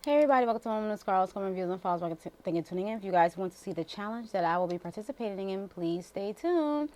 Hey everybody, welcome to Moment Carl's Common Reviews and Files. Thank you for tuning in. If you guys want to see the challenge that I will be participating in, please stay tuned.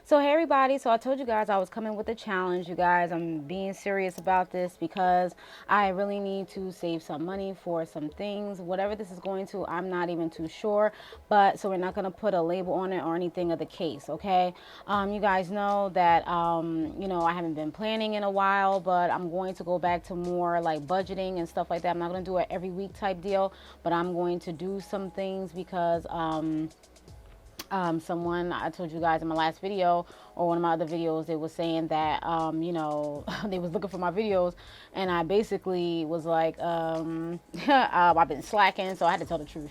So hey everybody, so I told you guys I was coming with a challenge. You guys, I'm being serious about this because I really need to save some money for some things. Whatever this is going to, I'm not even too sure, but so we're not going to put a label on it or anything of the case, okay? You guys know that I haven't been planning in a while, but I'm going to go back to more like budgeting and stuff like that. I'm not going to do it every week type deal, but I'm going to do some things because someone, I told you guys in my last video or one of my other videos, they were saying that they was looking for my videos, and I basically was like I've been slacking, so I had to tell the truth.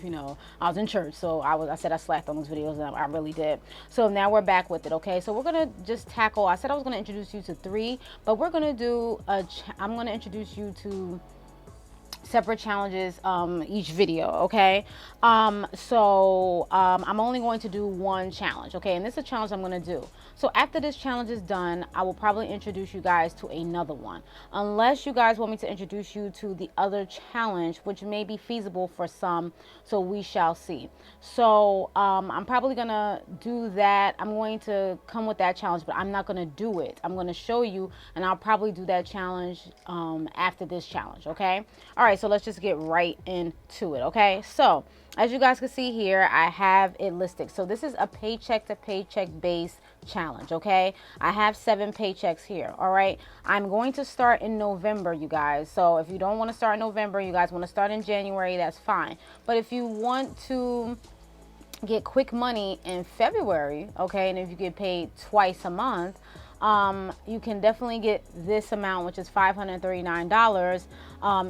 I was in church, so I said I slacked on those videos, and I really did. So now we're back with it. Okay, so we're gonna just tackle, I said I was gonna introduce you to 3, but we're gonna do I'm gonna introduce you to separate challenges each video, okay? I'm only going to do one challenge, okay? And this is a challenge I'm going to do. So after this challenge is done, I will probably introduce you guys to another one, unless you guys want me to introduce you to the other challenge, which may be feasible for some, so we shall see. So I'm probably going to do that. I'm going to come with that challenge, but I'm not going to do it. I'm going to show you, and I'll probably do that challenge after this challenge, okay? All right, so let's just get right into it, okay? So as you guys can see here, I have it listed. So this is a paycheck to paycheck based challenge, okay? I have 7 paychecks here, all right? I'm going to start in November, you guys. So if you don't want to start in November, you guys want to start in January, that's fine. But if you want to get quick money in February, okay, and if you get paid twice a month, you can definitely get this amount, which is $539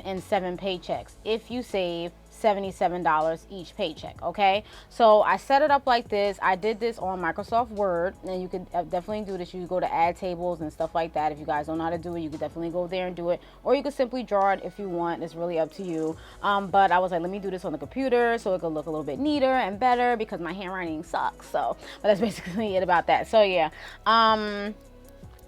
in 7 paychecks if you save $77 each paycheck, okay? So I set it up like this. I did this on Microsoft Word, and you can definitely do this. You go to add tables and stuff like that. If you guys don't know how to do it, you can definitely go there and do it, or you can simply draw it if you want. It's really up to you. But I was like, let me do this on the computer so it could look a little bit neater and better because my handwriting sucks. So, but that's basically it about that. So yeah,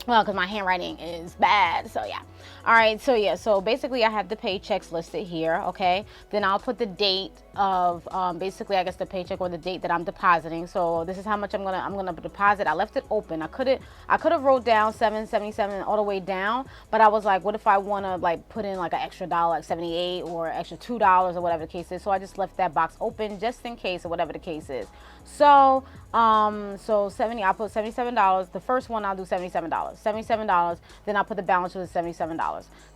well, because my handwriting is bad, so yeah. All right, so yeah, so basically I have the paychecks listed here, okay? Then I'll put the date of basically, I guess, the paycheck or the date that I'm depositing. So this is how much I'm gonna deposit. I left it open. I could have wrote down $777 all the way down, but I was like, what if I want to like put in like an extra dollar, like 78 or extra $2 or whatever the case is. So I just left that box open just in case or whatever the case is. So I'll put $77. The first one I'll do $77. Then I'll put the balance with $77.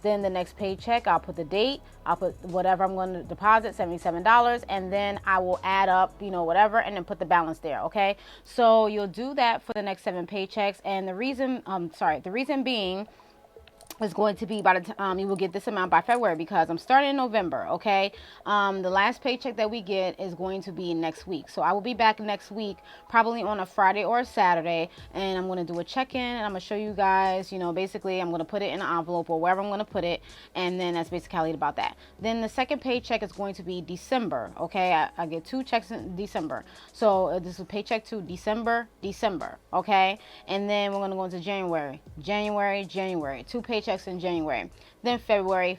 Then the next paycheck, I'll put the date, I'll put whatever I'm going to deposit, $77, and then I will add up, whatever, and then put the balance there, okay? So you'll do that for the next 7 paychecks, and the reason being is going to be by the time you will get this amount by February, because I'm starting in November, okay? The last paycheck that we get is going to be next week. So I will be back next week, probably on a Friday or a Saturday, and I'm going to do a check-in, and I'm going to show you guys, basically I'm going to put it in an envelope or wherever I'm going to put it, and then that's basically about that. Then the second paycheck is going to be December, okay? I get 2 checks in December. So this is paycheck 2, December, okay? And then we're going to go into January, 2 paychecks in January, then February,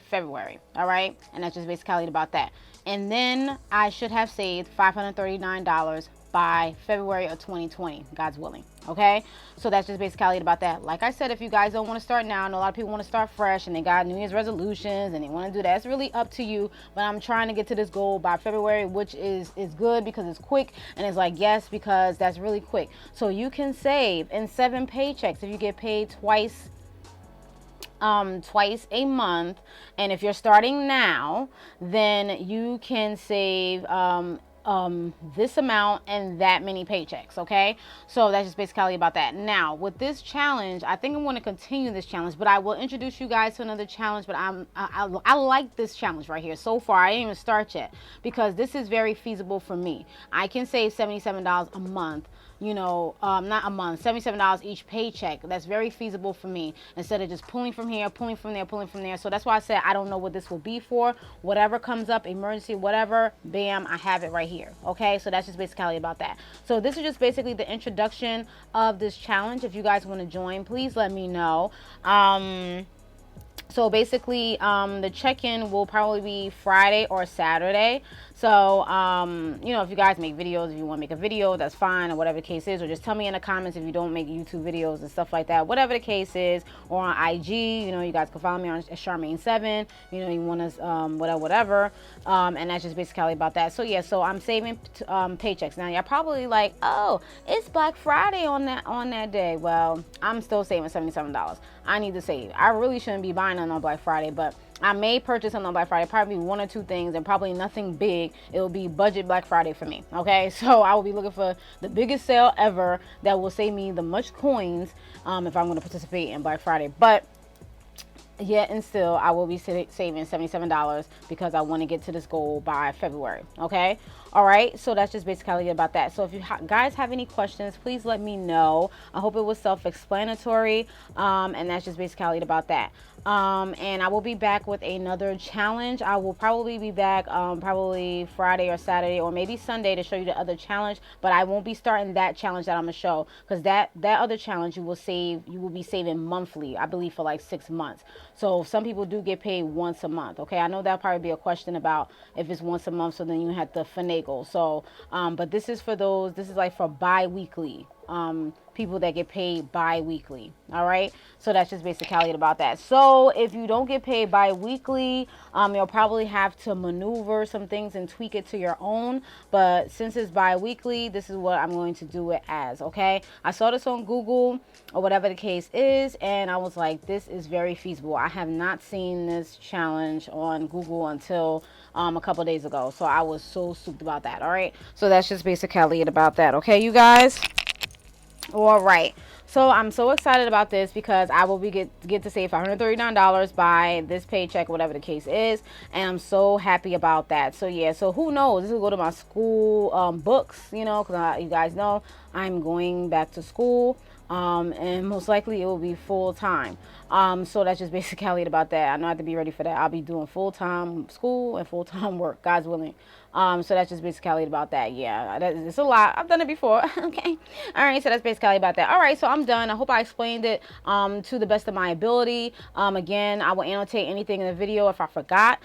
all right? And that's just basically about that. And then I should have saved $539 by February of 2020, God's willing, okay? So that's just basically about that. Like I said, if you guys don't want to start now, I know a lot of people want to start fresh and they got New Year's resolutions and they want to do that. It's really up to you, but I'm trying to get to this goal by February, which is good because it's quick, and it's like, yes, because that's really quick. So you can save in 7 paychecks if you get paid twice a month, and if you're starting now, then you can save this amount and that many paychecks, okay? So that's just basically about that. Now with this challenge, I think I'm going to continue this challenge, but I will introduce you guys to another challenge. But I like this challenge right here so far. I didn't even start yet because this is very feasible for me. I can save $77 a month not a month, $77 each paycheck. That's very feasible for me, instead of just pulling from here, pulling from there, pulling from there. So that's why I said I don't know what this will be for. Whatever comes up, emergency, whatever, bam, I have it right here. Okay, so that's just basically about that. So this is just basically the introduction of this challenge. If you guys want to join, please let me know. So basically, the check-in will probably be Friday or Saturday. So, if you guys make videos, if you want to make a video, that's fine, or whatever the case is, or just tell me in the comments if you don't make YouTube videos and stuff like that, whatever the case is, or on IG, you guys can follow me on Charmaine7, you want to, whatever, and that's just basically about that. So, yeah, so I'm saving paychecks. Now, y'all probably like, oh, it's Black Friday on that day. Well, I'm still saving $77. I need to save. I really shouldn't be buying on Black Friday, but I may purchase something on Black Friday, probably one or two things, and probably nothing big. It will be budget Black Friday for me, okay? So I will be looking for the biggest sale ever that will save me the much coins if I'm going to participate in Black Friday. But yet and still, I will be saving $77 because I want to get to this goal by February, okay? All right, so that's just basically about that. So if you guys have any questions, please let me know. I hope it was self-explanatory, and that's just basically about that. And I will be back with another challenge. I will probably be back probably Friday or Saturday or maybe Sunday to show you the other challenge, but I won't be starting that challenge that I'm gonna show, because that other challenge you will be saving monthly, I believe, for like 6 months. So some people do get paid once a month. Okay, I know that'll probably be a question about if it's once a month, so then you have to finagle. So but this is for those, this is like for bi-weekly people that get paid bi-weekly. All right, so that's just basically about that. So if you don't get paid bi-weekly, you'll probably have to maneuver some things and tweak it to your own, but since it's bi-weekly, this is what I'm going to do it as. Okay, I saw this on Google or whatever the case is, and I was like, this is very feasible. I have not seen this challenge on Google until a couple days ago, so I was so stoked about that. All right, so that's just basically about that. Okay, you guys. All right, so I'm so excited about this because I will be get to save $539 by this paycheck, whatever the case is, and I'm so happy about that. So yeah, so who knows, this will go to my school books, because you guys know I'm going back to school, and most likely it will be full time. So that's just basically about that. I know I have to be ready for that. I'll be doing full-time school and full-time work, God's willing. So that's just basically about that. Yeah, it's a lot. I've done it before. Okay. All right. So that's basically about that. All right. So I'm done. I hope I explained it to the best of my ability. Again, I will annotate anything in the video if I forgot.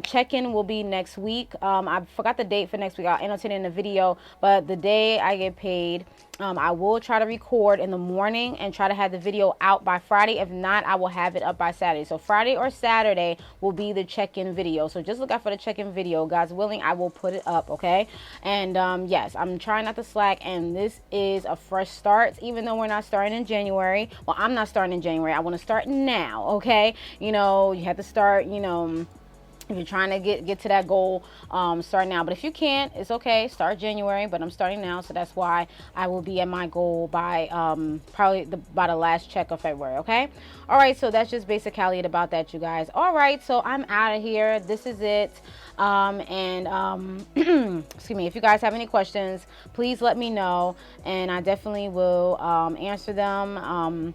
Check-in will be next week. I forgot the date for next week. I'll annotate it in the video. But the day I get paid, I will try to record in the morning and try to have the video out by Friday. If not, I will have it up by Saturday. So Friday or Saturday will be the check-in video. So just look out for the check-in video. God's willing, I will put it up, okay? And yes, I'm trying not to slack, and this is a fresh start, even though we're not starting in January. Well, I'm not starting in January. I want to start now, okay? You have to start, if you're trying to get to that goal, start now. But if you can't, it's okay. Start January, but I'm starting now, so that's why I will be at my goal by probably by the last check of February. Okay. All right. So that's just basically it about that, you guys. All right. So I'm out of here. This is it. Excuse me. If you guys have any questions, please let me know, and I definitely will answer them.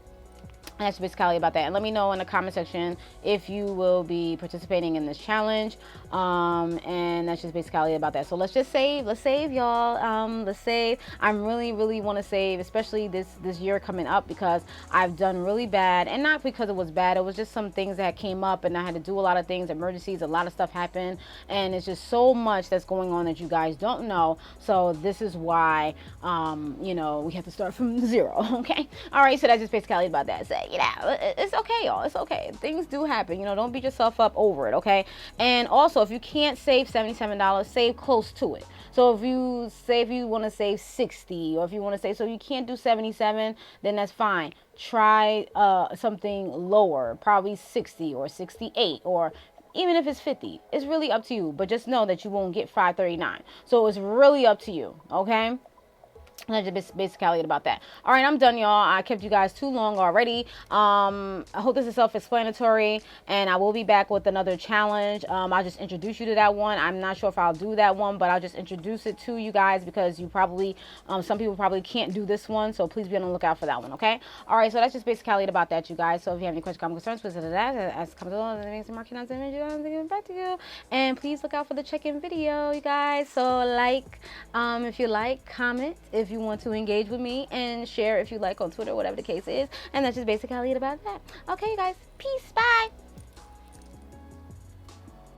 That's basically about that. And let me know in the comment section if you will be participating in this challenge. And that's just basically about that. So let's just save. Let's save, y'all. Let's save. I'm really want to save, especially this year coming up, because I've done really bad, and not because it was bad. It was just some things that came up, and I had to do a lot of things, emergencies, a lot of stuff happened, and it's just so much that's going on that you guys don't know. So this is why, we have to start from zero. Okay. All right. So that's just basically about that. So, it's okay, y'all. It's okay. Things do happen. Don't beat yourself up over it, okay? And also, if you can't save $77, save close to it. So if you want to save 60, or if you want to save, so you can't do 77, then that's fine. Try something lower, probably 60 or 68, or even if it's 50. It's really up to you. But just know that you won't get $539. So it's really up to you, okay? That's just basically it about that. All right, I'm done, y'all. I kept you guys too long already. I hope this is self-explanatory, and I will be back with another challenge. I'll just introduce you to that one. I'm not sure if I'll do that one, but I'll just introduce it to you guys because you probably, some people probably can't do this one, so please be on the lookout for that one, okay? All right, so that's just basically it about that, you guys. So if you have any questions, comments, concerns, please visit that. As comes along, the next marketing announcement, I'm giving back to you. And please look out for the check-in video, you guys. So like, if you like, comment if you want to engage with me, and share if you like on Twitter, whatever the case is. And that's just basically it about that. Okay, you guys, peace, bye.